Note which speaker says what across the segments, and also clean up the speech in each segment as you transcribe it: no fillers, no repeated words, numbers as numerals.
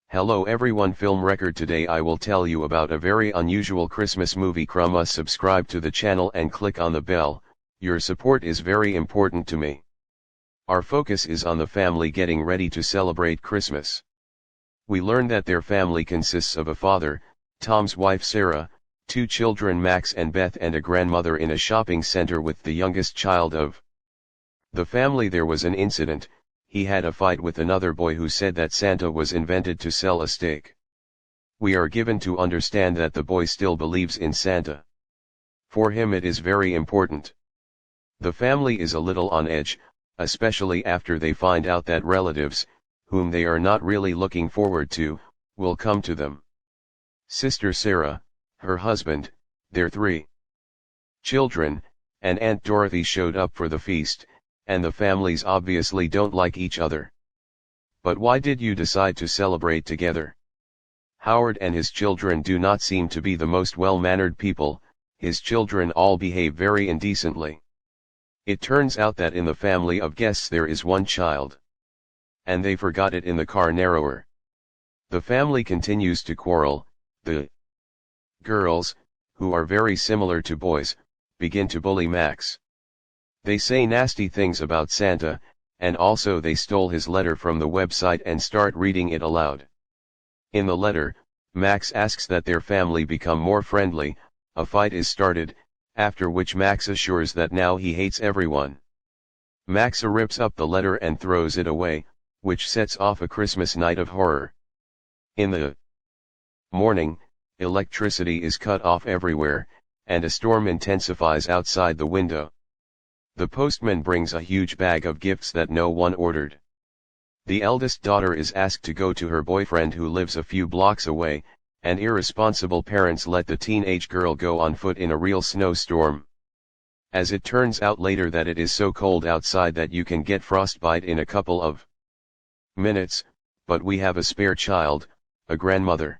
Speaker 1: Hello everyone, Film Record. Today I will tell you about a very unusual Christmas movie. Must subscribe to the channel and click on the bell. Your support is very important to me. Our focus is on the family getting ready to celebrate Christmas. We learn that their family consists of a father, Tom's wife Sarah, two children Max and Beth, and a grandmother in a shopping center with the youngest child of the family. There was an incident. He had a fight with another boy who said that Santa was invented to sell a steak. We are given to understand that the boy still believes in Santa. For him it is very important. The family is a little on edge, especially after they find out that relatives, whom they are not really looking forward to, will come to them. Sister Sarah, her husband, their 3 children, and Aunt Dorothy showed up for the feast, and the families obviously don't like each other. But why did you decide to celebrate together? Howard and his children do not seem to be the most well-mannered people. His children all behave very indecently. It turns out that in the family of guests there is one child. And they forgot it in the car narrower. The family continues to quarrel. The girls, who are very similar to boys, begin to bully Max. They say nasty things about Santa, and also they stole his letter from the website and start reading it aloud. In the letter, Max asks that their family become more friendly. A fight is started, after which Max assures that now he hates everyone. Max rips up the letter and throws it away, which sets off a Christmas night of horror. In the morning, electricity is cut off everywhere, and a storm intensifies outside the window. The postman brings a huge bag of gifts that no one ordered. The eldest daughter is asked to go to her boyfriend who lives a few blocks away, and irresponsible parents let the teenage girl go on foot in a real snowstorm. As it turns out later that it is so cold outside that you can get frostbite in a couple of minutes, but we have a spare child, a grandmother.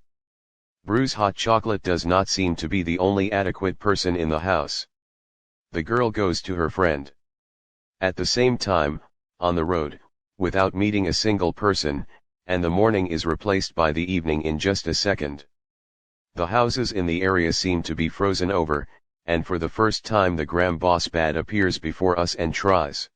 Speaker 1: Bruce Hot Chocolate does not seem to be the only adequate person in the house. The girl goes to her friend. At the same time, on the road, without meeting a single person, and the morning is replaced by the evening in just a second. The houses in the area seem to be frozen over, and for the first time the Gram Boss Bad appears before us and tries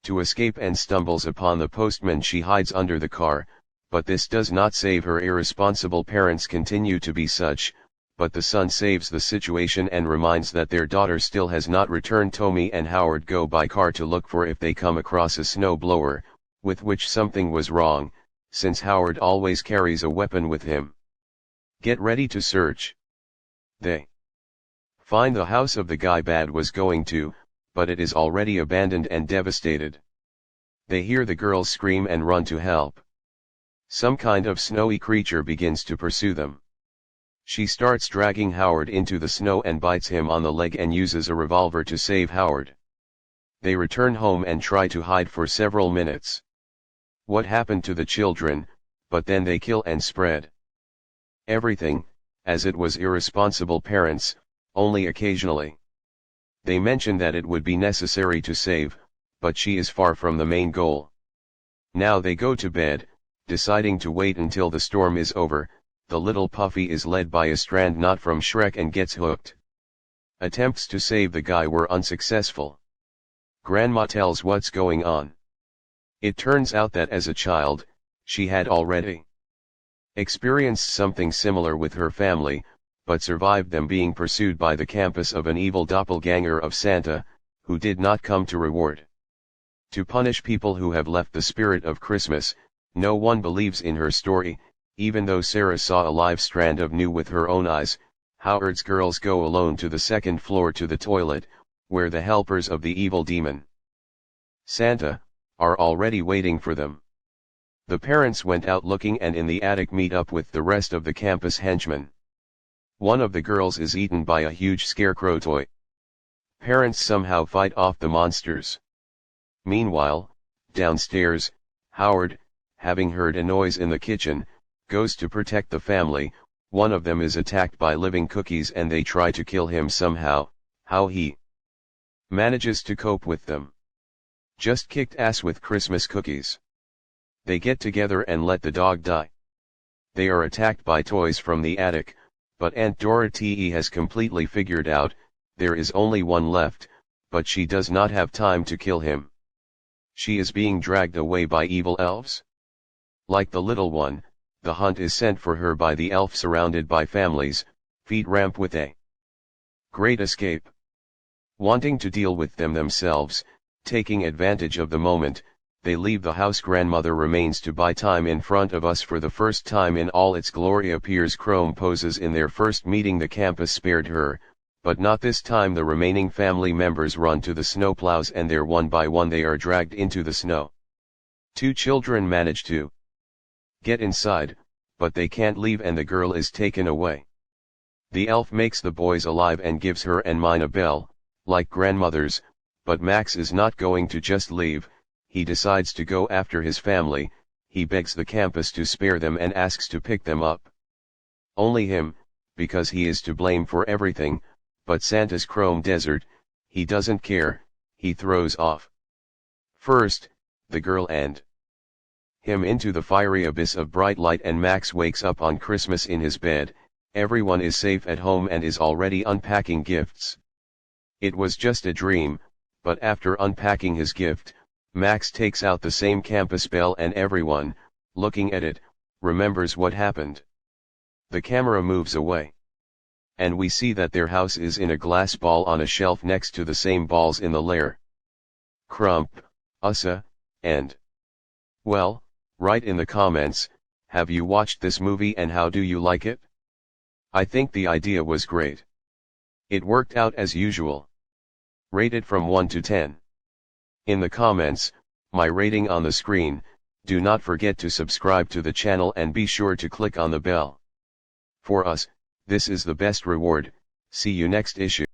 Speaker 1: to escape and stumbles upon the postman. She hides under the car, but this does not save her. Irresponsible parents continue to be such, but the son saves the situation and reminds that their daughter still has not returned. Tommy and Howard go by car to look for if they come across a snow blower, with which something was wrong, since Howard always carries a weapon with him. Get ready to search. They find the house of the guy Bad was going to, but it is already abandoned and devastated. They hear the girls scream and run to help. Some kind of snowy creature begins to pursue them. She starts dragging Howard into the snow and bites him on the leg and uses a revolver to save Howard. They return home and try to hide for several minutes. What happened to the children? But then they kill and spread everything, as it was irresponsible parents, only occasionally. They mention that it would be necessary to save, but she is far from the main goal. Now they go to bed, deciding to wait until the storm is over. The little puffy is led by a strand knot from Shrek and gets hooked. Attempts to save the guy were unsuccessful. Grandma tells what's going on. It turns out that as a child, she had already experienced something similar with her family, but survived them being pursued by the campus of an evil doppelganger of Santa, who did not come to reward. To punish people who have left the spirit of Christmas, no one believes in her story. Even though Sarah saw a live strand of new with her own eyes, Howard's girls go alone to the second floor to the toilet, where the helpers of the evil demon Santa are already waiting for them. The parents went out looking and in the attic meet up with the rest of the campus henchmen. One of the girls is eaten by a huge scarecrow toy. Parents somehow fight off the monsters. Meanwhile, downstairs, Howard, having heard a noise in the kitchen, goes to protect the family. One of them is attacked by living cookies and they try to kill him somehow. How he manages to cope with them. Just kicked ass with Christmas cookies. They get together and let the dog die. They are attacked by toys from the attic, but Aunt Dorothy has completely figured out, there is only one left, but she does not have time to kill him. She is being dragged away by evil elves. Like the little one, the hunt is sent for her by the elf surrounded by families, feet ramp with a great escape. Wanting to deal with them themselves, taking advantage of the moment, they leave the house. Grandmother remains to buy time in front of us. For the first time in all its glory appears Chrome poses in their first meeting. The campus spared her, but not this time. The remaining family members run to the snowplows and there one by one they are dragged into the snow. 2 children manage to get inside, but they can't leave and the girl is taken away. The elf makes the boys alive and gives her and mine a bell, like grandmother's, but Max is not going to just leave. He decides to go after his family. He begs the campus to spare them and asks to pick them up. Only him, because he is to blame for everything, but Santa's chrome desert, he doesn't care, he throws off. First, the girl and him into the fiery abyss of bright light, and Max wakes up on Christmas in his bed. Everyone is safe at home and is already unpacking gifts. It was just a dream, but after unpacking his gift, Max takes out the same campus bell and everyone, looking at it, remembers what happened. The camera moves away. And we see that their house is in a glass ball on a shelf next to the same balls in the lair. Crump, Ussa, and... Well, write in the comments, have you watched this movie and how do you like it? I think the idea was great. It worked out as usual. Rate it from 1 to 10. In the comments, my rating on the screen. Do not forget to subscribe to the channel and be sure to click on the bell. For us, this is the best reward. See you next issue.